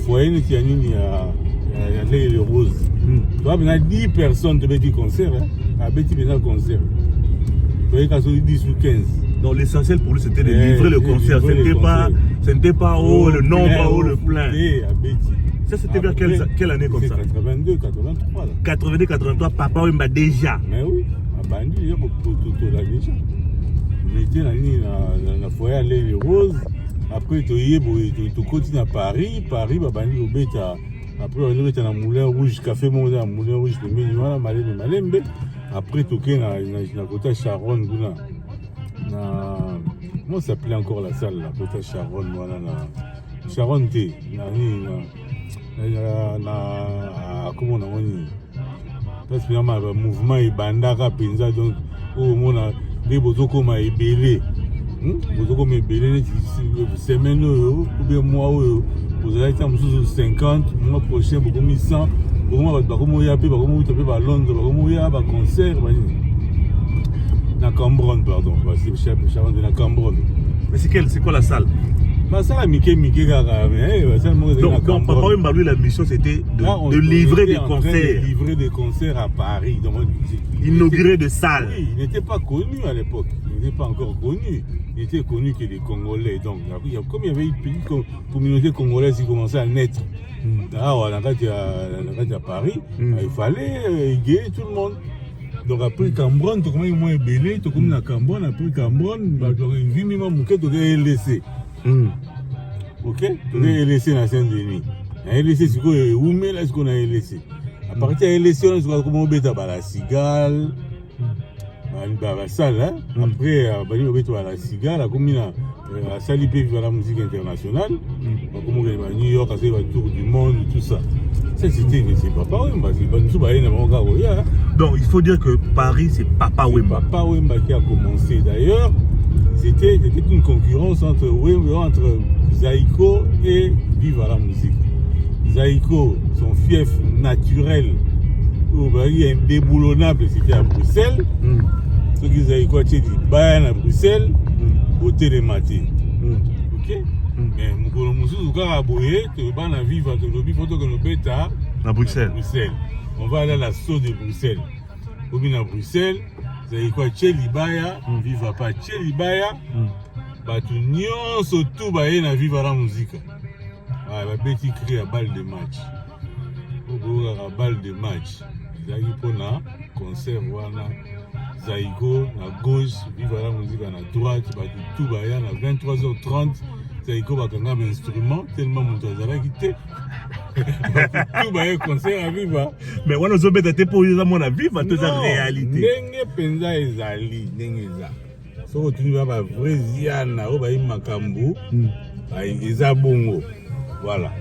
foyer qui a les roses. Tu vois, il y a 10 personnes qui ont fait concert, à Betty concert. Tu vois, il y a 10 ou 15. Donc l'essentiel pour lui c'était de livrer le concert. Ce n'était pas haut, le nombre haut, le plein. Ça c'était vers quelle année comme ça? 82, 83. 82, 83, Papa Wemba déjà. Mais oui, à Bandi, il y a tout là déjà. On était dans la foyer à les roses. Après, tu continues à Paris, Bandi au bêta. Après, on est dans le Moulin Rouge, Café Monde, dans le Moulin Rouge, le Ménima, Malembe. Après, tu es dans le côté Charonne, comment ça s'appelait encore la salle, la côté Charonne, voilà, Charonne T. Comment on a dit? Parce que le mouvement est bandara, donc, au monde, les bozoko m'a ébélé. Bozoko m'a ébélé, semaine, ou bien mois, vous avez été en 50, mois prochain, beaucoup mis 100, beaucoup moins, beaucoup y a à Londres, beaucoup y a un concert, na Cambronne, pardon, c'est Charonne de la Cambronne. Mais c'est quoi la salle? Ça, Mickey, donc Papa Wemba, lui, la mission c'était de livrer des concerts. Livrer des concerts à Paris. Inaugurer des salles. Oui, il n'était pas connu à l'époque. Il n'était pas encore connu. Il était connu que les Congolais. Donc, comme il y avait une petite communauté congolaise qui commençait à naître, à Paris, il fallait égayer tout le monde. Donc après Cambronne, tu as moins ébélé, tu as comme la Cambronne, après Cambronne, tu as une vie même tu as laissé. Ok? Tu as laissé dans Saint-Denis. Tu as laissé ce qu'on a où mais là ce qu'on a laissé. À partir de laissé, on a comme on bêta la cigale. La salle, après, on a la cigale, comme la salle IP la musique internationale, comme on a New York, c'est le tour du monde, tout ça. Ça, c'était Papa Wemba. Donc, il faut dire que Paris, c'est Papa Wemba. Papa Wemba qui a commencé. D'ailleurs, c'était une concurrence entre Zaïko et Viva la musique. Zaïko, son fief naturel, indéboulonnable, c'était à Bruxelles. Ceux qui Zaïko a dit Bayern à Bruxelles, beauté de maté. Ok? Mais Mukolo Moussou, quand à Boye, tu vas en vivre, tu vas photo que nous bêta à Bruxelles. On va aller à la sauce de Bruxelles. Comme à Bruxelles, Zaïko a Libaya, viva pas Libaya, tu nyon surtout Baye na viva la musique. La bête écrit à balle de match. À balle de match. Zaïko pour na concert wana. Zaïko à gauche, viva la musique à droite, tout Baye à 23h30. Zaïko va quand même un instrument tellement mon toit qui était. Tout Baye concert à viva. Mais on a besoin de pour les amants à vivre toute la réalité. Nenge penza ezali, nenge za. So tu vas ba vrai ziana, o ba makambu. Eza bongo. Voilà.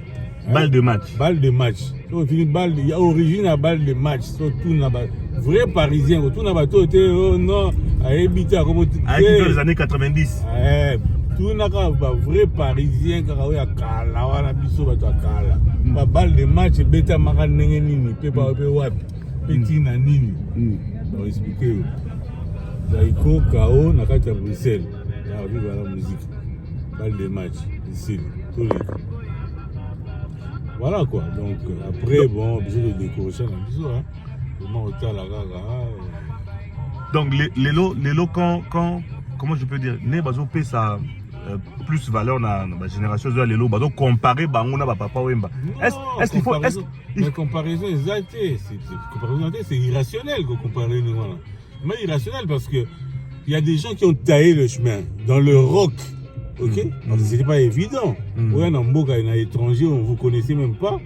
Balle de match. Balle de match. So tu balle, il y a origine à balle de match. So tout na ba vrai parisien, tout na ba toté oh non, à habiter comme dans les années 90. Tout na ba vrai parisien ka ya kala wana biso ba to kala. Ba balle de match beta maka nenge nini, pe ba pe wapi. Petit na nini. On va expliquer. Zaïko, K.O. na kati à Bruxelles. Là, on va la musique. Balle de match. Ici. Tous les cas. Voilà quoi. Donc, après, bon, obligé de décorer dans le biseau. Comment on t'a la gaga. Donc, les lots, quand, comment je peux dire, né, bazo paie ça. Plus valeur dans la génération de l'élo, donc comparer Bangouna à Papa Wemba. Est-ce qu'il faut. Mais comparaison exacte, c'est irrationnel qu'on compare nous. Mais irrationnel parce que il y a des gens qui ont taillé le chemin dans le rock. Ok? Parce que c'était pas évident. Ouais, dans Mboka, il y a un étranger, on vous connaissez même pas.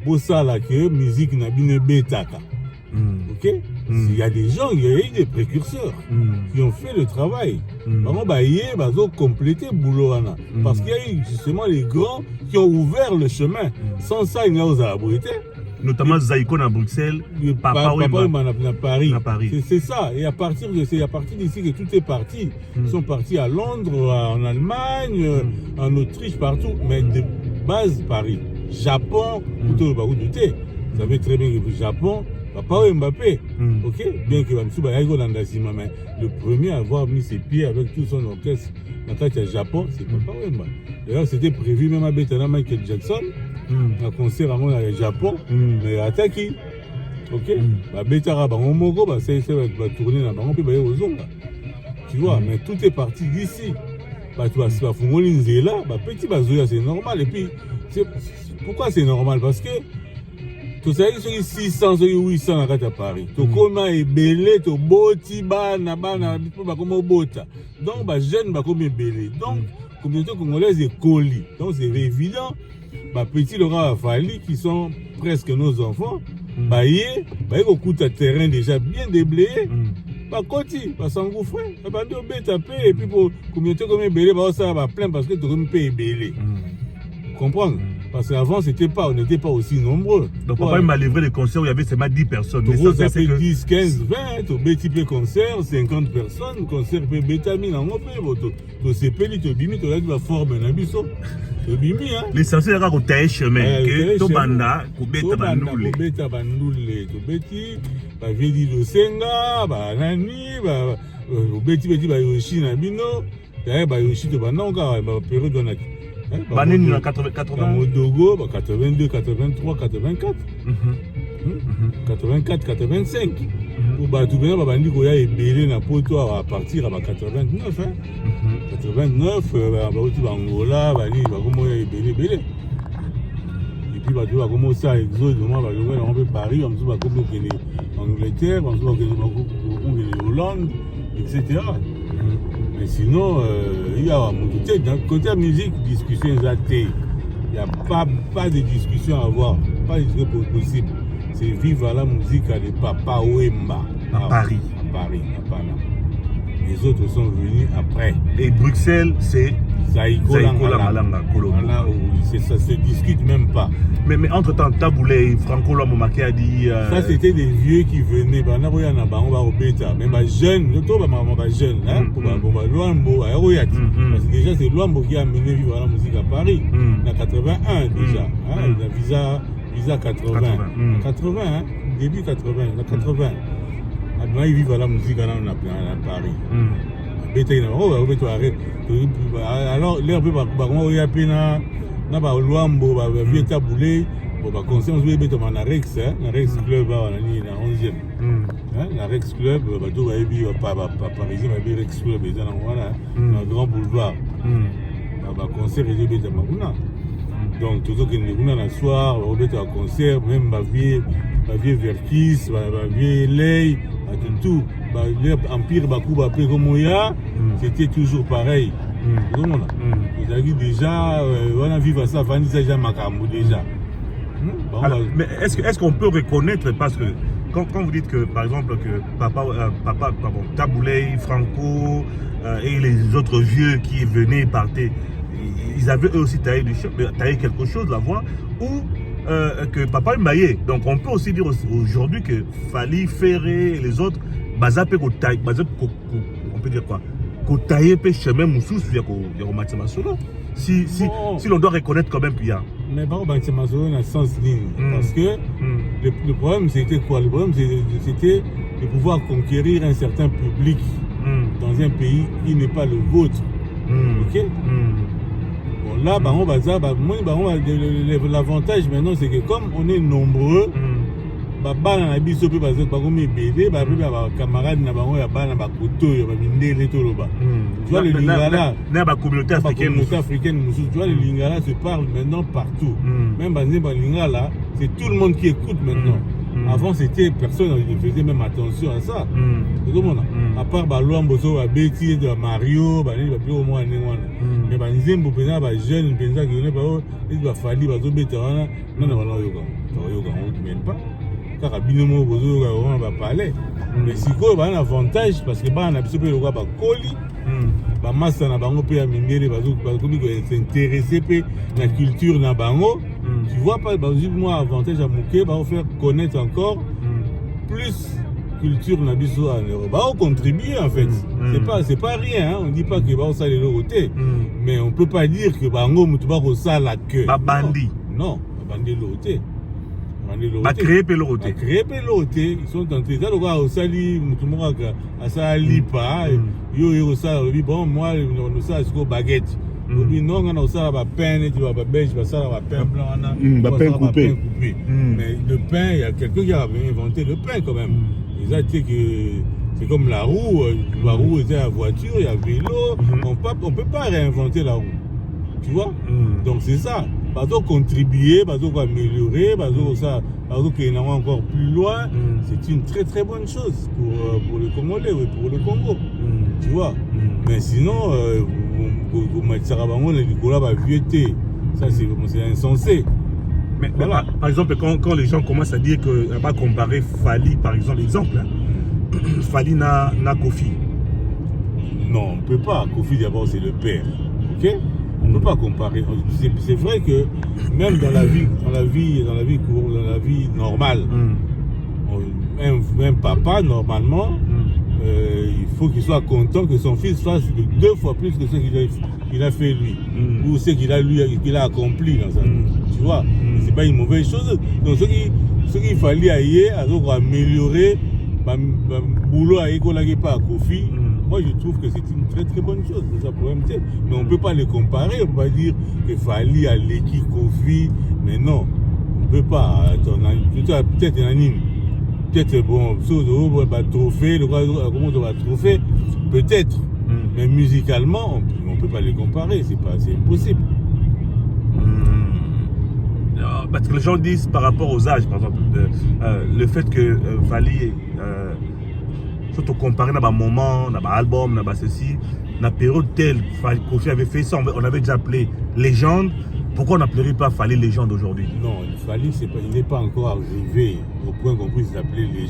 Pour ça, là, que musique n'a bien bêta. Ok? Il y a des gens, il y a eu des précurseurs qui ont fait le travail. Vraiment, ils ont complété le boulot. Parce qu'il y a eu justement les grands qui ont ouvert le chemin. Sans ça, il n'y a pas de notamment Zaïko à Bruxelles, Papa Wemba à Paris. C'est ça. Et à partir d'ici que tout est parti. Ils sont partis à Londres, en Allemagne, en Autriche, partout. Mais de base, Paris. Japon, vous savez très bien que le Japon, Papa Mbappé, ok? Bien que mais le premier à avoir mis ses pieds avec tout son orchestre dans le Japon, c'est Papa Wemba. D'ailleurs, c'était prévu même à Betana Michael Jackson. na concert yango na Japon mais ataki ok babetaka bango moko basalisa batourne na bango mpe baye kozonga tu vois mais tout est parti d'ici bato bafungoli nzela bapeti bazoya c'est normal et puis pourquoi c'est normal parce que tozalaki soki 600 soki 800 na kati ya Paris tokoma ebele toboti bana mpo bakoma obota donc bajeune bakomi ebele donc communauté congolaise ekoli donc c'est évident bapeti loka bafali qui sont presque nos enfants baye kokuta terrain déjà bien déblayé bakoti basangouffre babandi obeta mpe et puis po communauté komi ebele baosala baplain parce que tokomi mpe ebele comprendre. Parce qu'avant, on n'était pas aussi nombreux. Donc, papa m'a livré des concerts où il y avait seulement 10 personnes. Mais ça fait 10, 15, 20, au BTP concert, 50 personnes, concert bétamine en opé, au CPL, tu bimi, tu as la forme, un abisso. Tu bimi, hein. L'essentiel, c'est qu'on taille chemin. Tu banda, tu beta bandoule. Tu beta bandoule, tu beti, bah, vedi de senga, bah, nani, bah, beti, bah, yoshi, nabino, bah, yoshi, tu bananga, bah, période de Banini en 80. Modogo, 82, 83, 84. 84, 85. Pour Batoubena, Babandi Goya est belé na poto à partir à 89. 89, Angola, Bali, Bagomoya est belé. Et puis Batou va commencer à exode, on va jouer Paris, on va jouer en Angleterre, on va jouer en Hollande, etc. Mais sinon, il y a côté de musique, discussion il n'y a pas de discussion à avoir, pas de discussion possible. C'est vivre à la musique à les Papa Wemba à Paris. À Paris, à Panama. Les autres sont venus après. Et Bruxelles, c'est Zaïko Langalanga. Voilà, ça se discute même pas. Mais entre-temps, Taboulé, Franco Lamomake a dit... Ça, c'était des vieux qui venaient. Même les jeunes, parce que déjà, c'est Luambo qui a amené vivre la musique à Paris. En 81 déjà. Visa 80. 80, hein? Début 80. 80. Ils vivent la musique à Paris. Alors, l'air peut pas na ba Luambo ba vieux Taboulé ba concert on se na Rex Club na 11e la Rex Club ba do ba bi pa parisien ba Rex Club eza na wana na Grand Boulevard ba concert et beta makuna donc toujours que nous na soir ba beta concert même ba vieux Verkis ba vieux Lay tout ba empire ba kuba pe comme ya c'était toujours pareil. Vous avez dit déjà, on a vécu ça, Vanessa déjà Makambo déjà. Alors, mais est-ce qu'on peut reconnaître, parce que quand vous dites que par exemple que Taboulé, Franco et les autres vieux qui venaient et partaient, ils avaient eux aussi taillé quelque chose la voix, ou que Papa Mbaye. Donc on peut aussi dire aujourd'hui que Fali, Ferré et les autres, on peut dire quoi? Kotaye pe chemin moussous il y a Matima Solo. Si l'on doit reconnaître quand même qu'il y a. Mais pas Matima Solo dans le sens ligne. Parce que le problème c'était quoi? Le problème c'était de pouvoir conquérir un certain public dans un pays qui n'est pas le vôtre. Ok? Bon là, l'avantage maintenant c'est que comme on est nombreux, bana na biso pe bazo bakomi bébé ba pe ba camarade na bango ya bana ba koto ya ba mindele to loba tu vois le lingala na ba communauté africaine tu vois le lingala se parle maintenant partout même banze ba lingala c'est tout le monde qui écoute maintenant avant c'était personne ne faisait même attention à ça à part ba Luambo so ba Betty de Mario ba ni ba pe au moins mais ba nzembo pena ba jeune penza qui ne ba fali ba zo beta wana non yoga même pas car binomo bozo on va parler mais si quoi un avantage parce que ba na biso pe lokwa ba koli ba massa na bango pe ya mindele bazo komi ko s'intéresser pe na culture na bango tu vois pas ba moi avantage à moké ba faire connaître encore plus culture na biso en Europe ba contribuer en fait c'est pas rien hein? On dit pas que ba ça les côté mais on peut pas dire que bango mutu ba ko ça la queue ba bandi non ba bandi l'autre créer pelote. Ils sont tentés. Ça, le gars, au sali, à ça, lipa, yo, ça, bon, moi, ça, c'est baguette. Non, on a aussi la pain, tu vas belge, tu vas ça la pain blanc, pain coupé. Mais le pain, il y a quelqu'un qui a inventé le pain quand même. Ils ont dit que c'est comme la roue était la voiture, il y a vélo. On peut pas réinventer la roue. Tu vois? Donc c'est ça. Parce qu'on contribuer, parce qu'on améliorer, parce qu'on aller encore plus loin, c'est une très très bonne chose pour le Congolais, oui, pour le Congo. Tu vois? Mais sinon, ça c'est insensé. Mais voilà. Par exemple, quand les gens commencent à dire qu'on va pas comparer Fally, par exemple, Fally n'a Kofi. Non, on ne peut pas. Kofi d'abord c'est le père. Ok? On ne peut pas comparer. C'est vrai que même dans la vie normale, un papa normalement, il faut qu'il soit content que son fils fasse 2 fois plus que ce qu'il a fait lui, ou ce qu'il a accompli dans sa vie. Tu vois, c'est pas une mauvaise chose. Donc ce qu'il fallait améliorer, boulot à école pas à Kofi. Moi, je trouve que c'est une très très bonne chose, c'est ça pour MT. Mais on ne peut pas les comparer, on ne peut pas dire que Fally a l'équipe Kofi, mais non, on ne peut pas. Attends, peut-être un anime, peut-être bon, trophée, comment on va trophée, peut-être, mais musicalement, on ne peut pas les comparer, c'est impossible. Parce que les gens disent par rapport aux âges, par exemple, le fait que Fally. Surtout comparé à un moment, à un album, à ceci, à la période telle, Kofi avait fait ça, on avait déjà appelé légende. Pourquoi on n'appellerait pas Fally légende aujourd'hui? Non, Fally, il n'est pas encore arrivé au point qu'on puisse l'appeler légende.